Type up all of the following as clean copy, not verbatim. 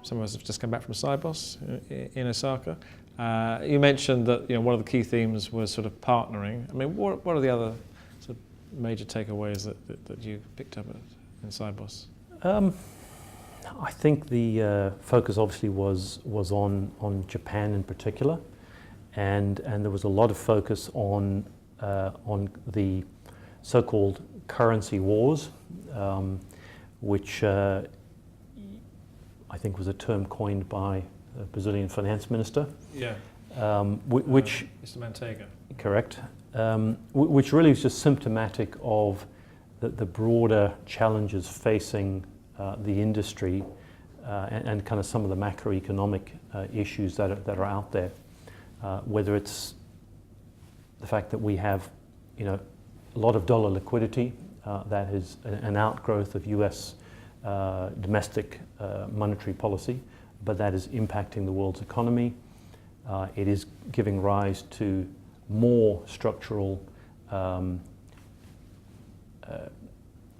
some of us have just come back from Sibos in Osaka. You mentioned that one of the key themes was sort of partnering. I mean, what are the other sort of major takeaways that you picked up in Sibos? I think the focus obviously was on Japan in particular, and there was a lot of focus on the so-called currency wars, which I think was a term coined by a Brazilian finance minister. Yeah. Which Mr. Manteiga. Correct. Which really is just symptomatic of the broader challenges facing the industry and kind of some of the macroeconomic issues that are out there. Whether it's the fact that we have, a lot of dollar liquidity that is an outgrowth of U.S. Domestic monetary policy, but that is impacting the world's economy. It is giving rise to more structural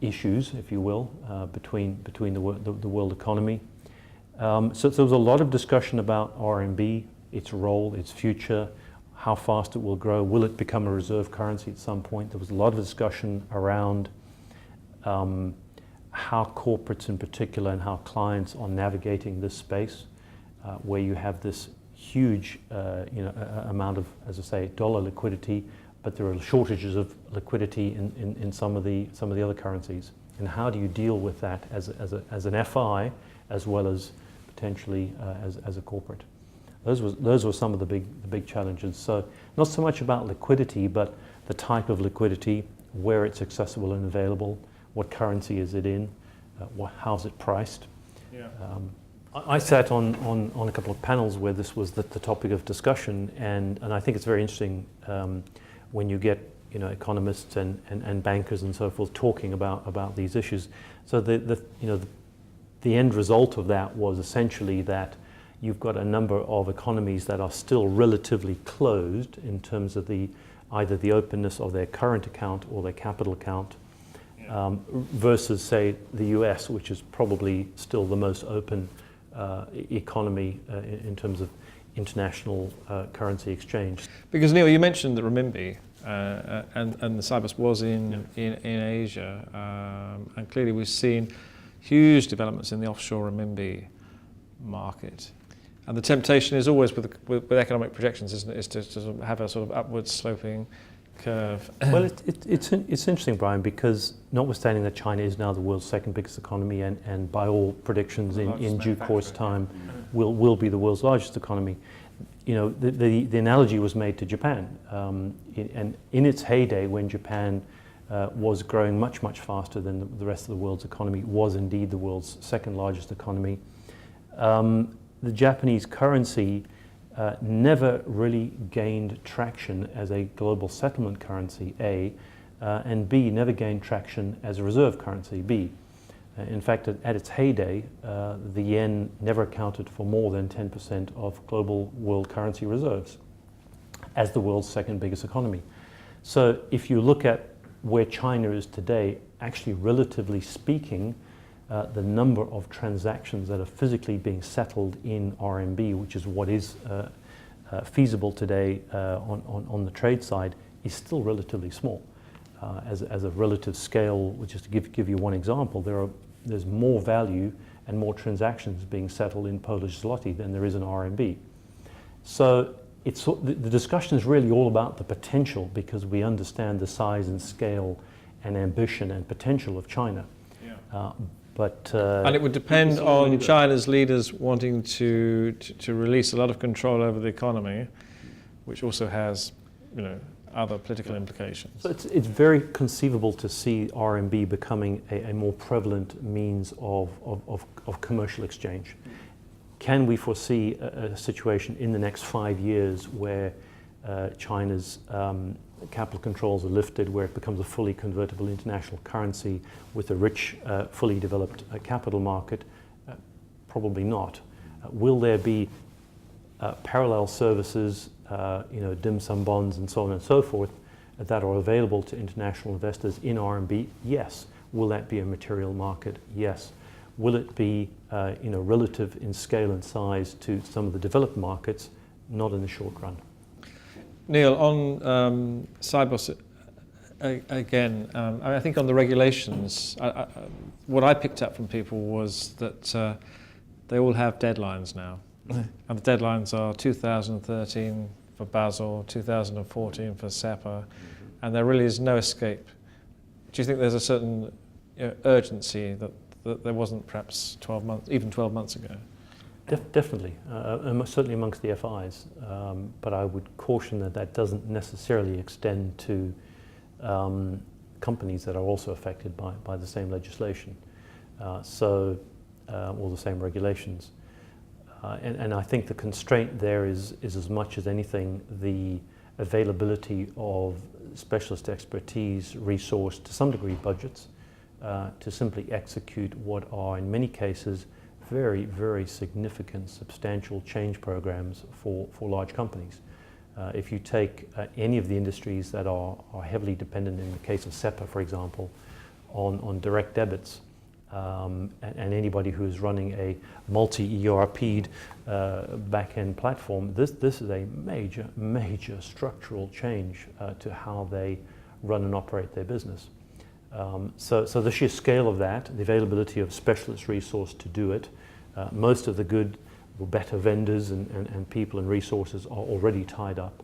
issues, if you will, between the world economy. So there was a lot of discussion about RMB, its role, its future, how fast it will grow, will it become a reserve currency at some point? There was a lot of discussion around how corporates in particular and how clients are navigating this space, where you have this huge amount of, as I say, dollar liquidity, but there are shortages of liquidity in some of the other currencies. And how do you deal with that as an FI as well as potentially as a corporate? Those were some of the big challenges. So not so much about liquidity, but the type of liquidity, where it's accessible and available, what currency is it in, how's it priced. Yeah. I sat on a couple of panels where this was the topic of discussion, and I think it's very interesting when you get economists and bankers and so forth talking about these issues. So the end result of that was essentially that you've got a number of economies that are still relatively closed in terms of either the openness of their current account or their capital account, versus, say, the US, which is probably still the most open economy in terms of international currency exchange. Because Neil, you mentioned the renminbi, and the Sibos was in Asia, and clearly we've seen huge developments in the offshore renminbi market. And the temptation is always with economic projections, isn't it, is to sort of have a sort of upward sloping curve. Well, it's interesting, Brian, because notwithstanding that China is now the world's second biggest economy, and by all predictions in due course time will be the world's largest economy. The analogy was made to Japan, and in its heyday, when Japan was growing much faster than the rest of the world's economy, was indeed the world's second largest economy. The Japanese currency never really gained traction as a global settlement currency, A, and B, never gained traction as a reserve currency, B. In fact, at its heyday, the yen never accounted for more than 10% of global world currency reserves as the world's second biggest economy. So if you look at where China is today, actually relatively speaking, the number of transactions that are physically being settled in RMB, which is what is feasible today on the trade side, is still relatively small. As a relative scale, just to give you one example, there's more value and more transactions being settled in Polish zloty than there is in RMB. So the discussion is really all about the potential, because we understand the size and scale and ambition and potential of China. Yeah. And it would depend on China's leaders wanting to release a lot of control over the economy, which also has, other political implications. So it's very conceivable to see RMB becoming a more prevalent means of commercial exchange. Can we foresee a situation in the next 5 years where China's capital controls are lifted, where it becomes a fully convertible international currency with a rich, fully developed capital market? Probably not. Will there be parallel services, dim sum bonds and so on and so forth, that are available to international investors in RMB? Yes. Will that be a material market? Yes. Will it be relative in scale and size to some of the developed markets? Not in the short run. Neil, on Sibos, again, I think on the regulations, what I picked up from people was that they all have deadlines now. And the deadlines are 2013 for Basel, 2014 for SEPA, and there really is no escape. Do you think there's a certain urgency that there wasn't perhaps 12 months, even 12 months ago? Definitely, certainly amongst the FIs, but I would caution that doesn't necessarily extend to companies that are also affected by the same legislation, or the same regulations. And I think the constraint there is as much as anything the availability of specialist expertise, resource, to some degree budgets, to simply execute what are in many cases very, very significant, substantial change programs for large companies. If you take any of the industries that are heavily dependent, in the case of SEPA, for example, on direct debits, and anybody who is running a multi-ERP'd back-end platform, this is a major structural change to how they run and operate their business. So the sheer scale of that, the availability of specialist resource to do it, most of the good or better vendors and people and resources are already tied up.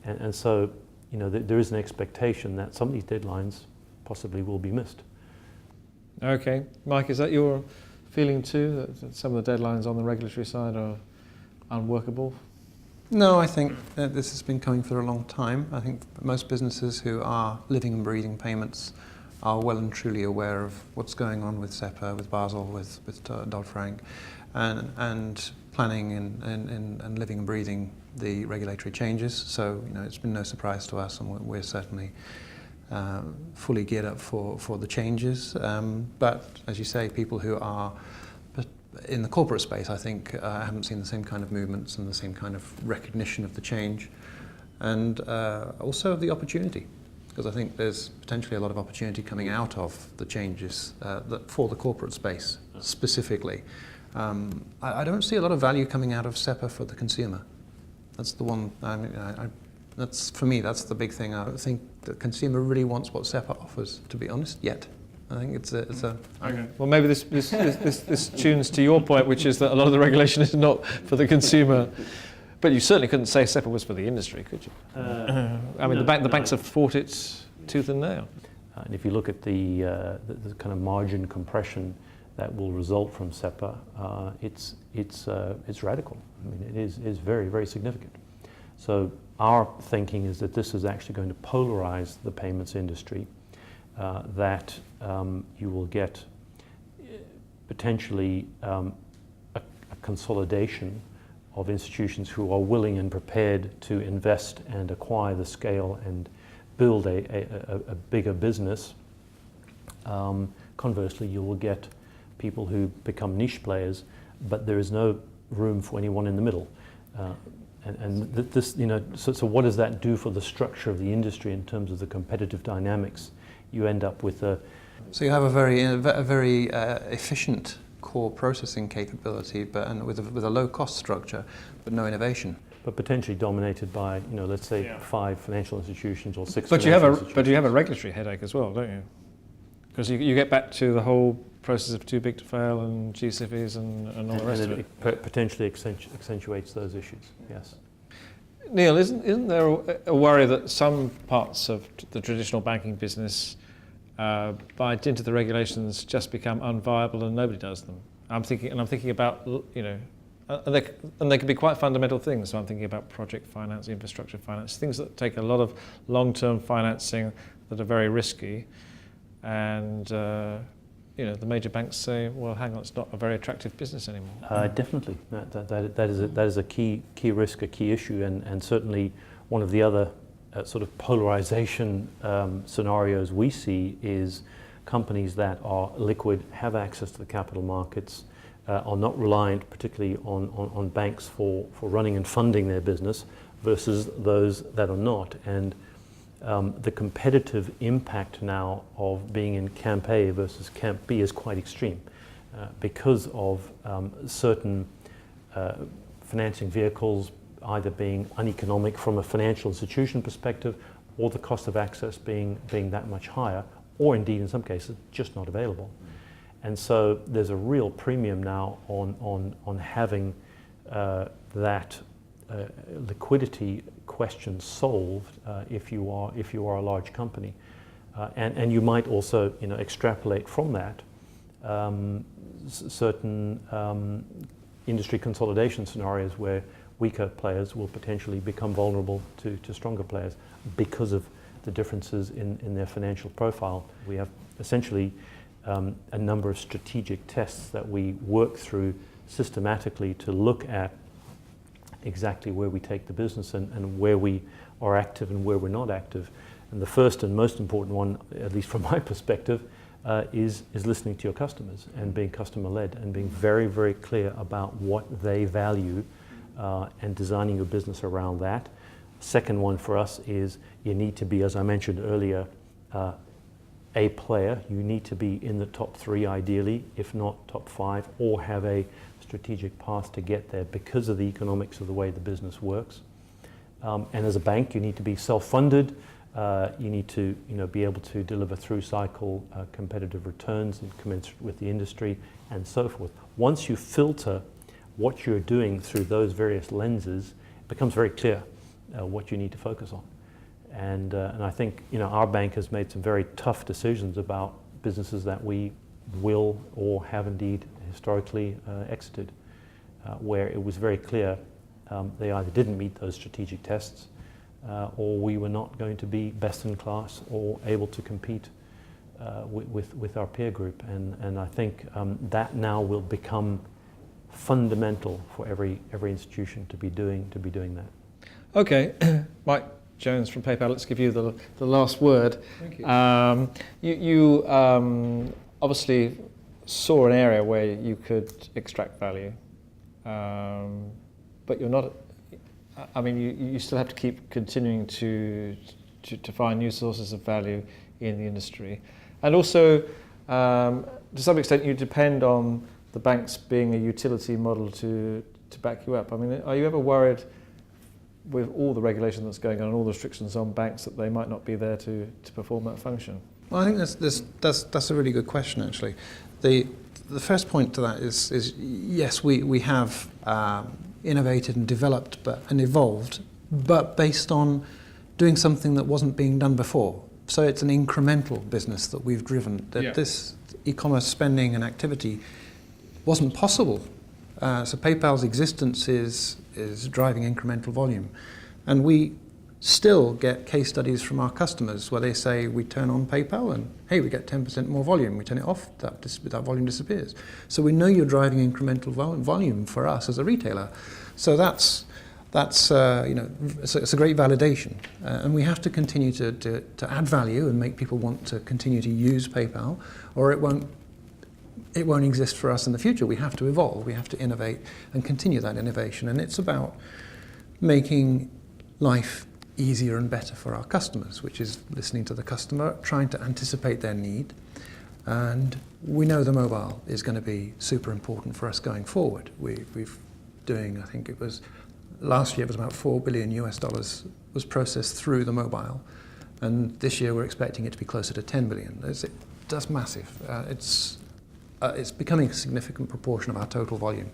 And so, there is an expectation that some of these deadlines possibly will be missed. Okay. Mike, is that your feeling too, that some of the deadlines on the regulatory side are unworkable? No, I think that this has been coming for a long time. I think most businesses who are living and breathing payments are well and truly aware of what's going on with SEPA, with Basel, with Dodd-Frank, and planning and living and breathing the regulatory changes. So, it's been no surprise to us, and we're certainly fully geared up for the changes. But as you say, people who are in the corporate space, I think, haven't seen the same kind of movements and the same kind of recognition of the change, and also of the opportunity, because I think there's potentially a lot of opportunity coming out of the changes for the corporate space specifically. I don't see a lot of value coming out of SEPA for the consumer. That's the one. That's, for me, that's the big thing. I don't think the consumer really wants what SEPA offers, to be honest, yet. I think it's a. Okay. Well, maybe this tunes to your point, which is that a lot of the regulation is not for the consumer. But you certainly couldn't say SEPA was for the industry, could you? The banks have fought it tooth and nail. And if you look at the kind of margin compression that will result from SEPA, it's radical. I mean, it is very, very significant. So our thinking is that this is actually going to polarize the payments industry, that you will get potentially a consolidation of institutions who are willing and prepared to invest and acquire the scale and build a bigger business. Conversely, you will get people who become niche players, but there is no room for anyone in the middle. So what does that do for the structure of the industry in terms of the competitive dynamics? You end up with So you have a very efficient core processing capability, and with a low cost structure, but no innovation. But potentially dominated by, let's say 5 financial institutions or 6. But you have a regulatory headache as well, don't you? Because you get back to the whole process of too big to fail and GCFEs and all the rest of it. It potentially accentuates those issues. Yes. Neil, isn't there a worry that some parts of the traditional banking business, by dint of the regulations, just become unviable and nobody does them? I'm thinking about, and they can be quite fundamental things. So I'm thinking about project finance, infrastructure finance, things that take a lot of long-term financing that are very risky, and the major banks say, well, hang on, it's not a very attractive business anymore. Definitely, that is a key risk, a key issue, and certainly one of the other sort of polarization scenarios we see is companies that are liquid, have access to the capital markets, are not reliant particularly on banks for running and funding their business, versus those that are not. And the competitive impact now of being in Camp A versus Camp B is quite extreme. because of certain financing vehicles either being uneconomic from a financial institution perspective, or the cost of access being that much higher, or indeed in some cases just not available. And so there's a real premium now on having that liquidity question solved if you are a large company, and you might also extrapolate from that certain industry consolidation scenarios where weaker players will potentially become vulnerable to stronger players because of the differences in their financial profile. We have essentially a number of strategic tests that we work through systematically to look at exactly where we take the business and where we are active and where we're not active. And the first and most important one, at least from my perspective, is listening to your customers and being customer-led and being very, very clear about what they value and designing your business around that. Second one for us is you need to be, as I mentioned earlier, a player. You need to be in the top 3 ideally, if not top 5, or have a strategic path to get there because of the economics of the way the business works. And as a bank, you need to be self-funded. You need to be able to deliver through cycle competitive returns and commensurate with the industry and so forth. Once you filter what you're doing through those various lenses, it becomes very clear what you need to focus on. And I think our bank has made some very tough decisions about businesses that we will or have indeed historically exited, where it was very clear they either didn't meet those strategic tests or we were not going to be best in class or able to compete with our peer group. And I think that now will become fundamental for every institution to be doing that. Okay, Mike Jones from PayPal, let's give you the last word. Thank you. You obviously saw an area where you could extract value, but you're not. I mean, you still have to keep continuing to find new sources of value in the industry, and also to some extent you depend on the banks being a utility model to back you up. I mean, are you ever worried with all the regulation that's going on and all the restrictions on banks that they might not be there to perform that function? Well, I think that's a really good question, actually. The first point to that is yes, we have innovated and developed and evolved, but based on doing something that wasn't being done before. So it's an incremental business that we've driven. This e-commerce spending and activity wasn't possible. So PayPal's existence is driving incremental volume. And we still get case studies from our customers where they say we turn on PayPal and hey, we get 10% more volume. We turn it off, that volume disappears. So we know you're driving incremental volume for us as a retailer. So it's a great validation. And we have to continue to add value and make people want to continue to use PayPal, or it won't exist for us in the future. We have to evolve, we have to innovate and continue that innovation. And it's about making life easier and better for our customers, which is listening to the customer, trying to anticipate their need. And we know the mobile is going to be super important for us going forward. We've doing, I think it was, last year it was about $4 billion was processed through the mobile. And this year we're expecting it to be closer to 10 billion. That's massive. It's becoming a significant proportion of our total volume.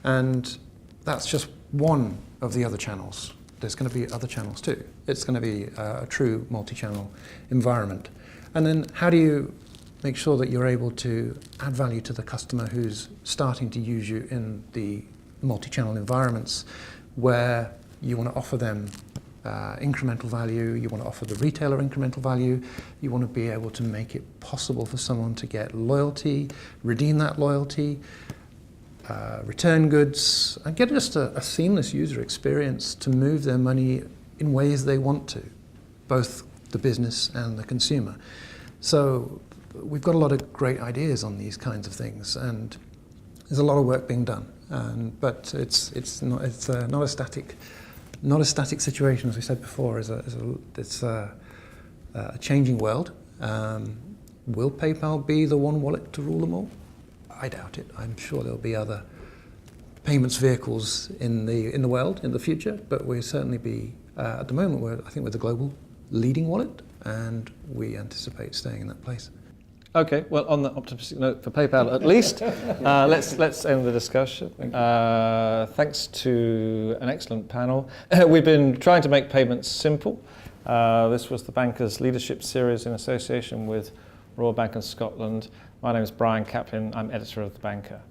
And that's just one of the other channels. There's going to be other channels too. It's going to be a true multi-channel environment. And then how do you make sure that you're able to add value to the customer who's starting to use you in the multi-channel environments where you want to offer them incremental value, you want to offer the retailer incremental value, you want to be able to make it possible for someone to get loyalty, redeem that loyalty, return goods, and get just a seamless user experience to move their money in ways they want to, both the business and the consumer. So we've got a lot of great ideas on these kinds of things, and there's a lot of work being done. But it's not a static situation, as we said before. It's a changing world. Will PayPal be the one wallet to rule them all? I doubt it. I'm sure there'll be other payments vehicles in the world in the future, but we'll certainly be, at the moment, I think we're the global leading wallet, and we anticipate staying in that place. Okay, well, on the optimistic note for PayPal at least, let's end the discussion. Thanks to an excellent panel. We've been trying to make payments simple. This was the Bankers Leadership Series in association with Royal Bank of Scotland. My name is Brian Kaplan. I'm editor of The Banker.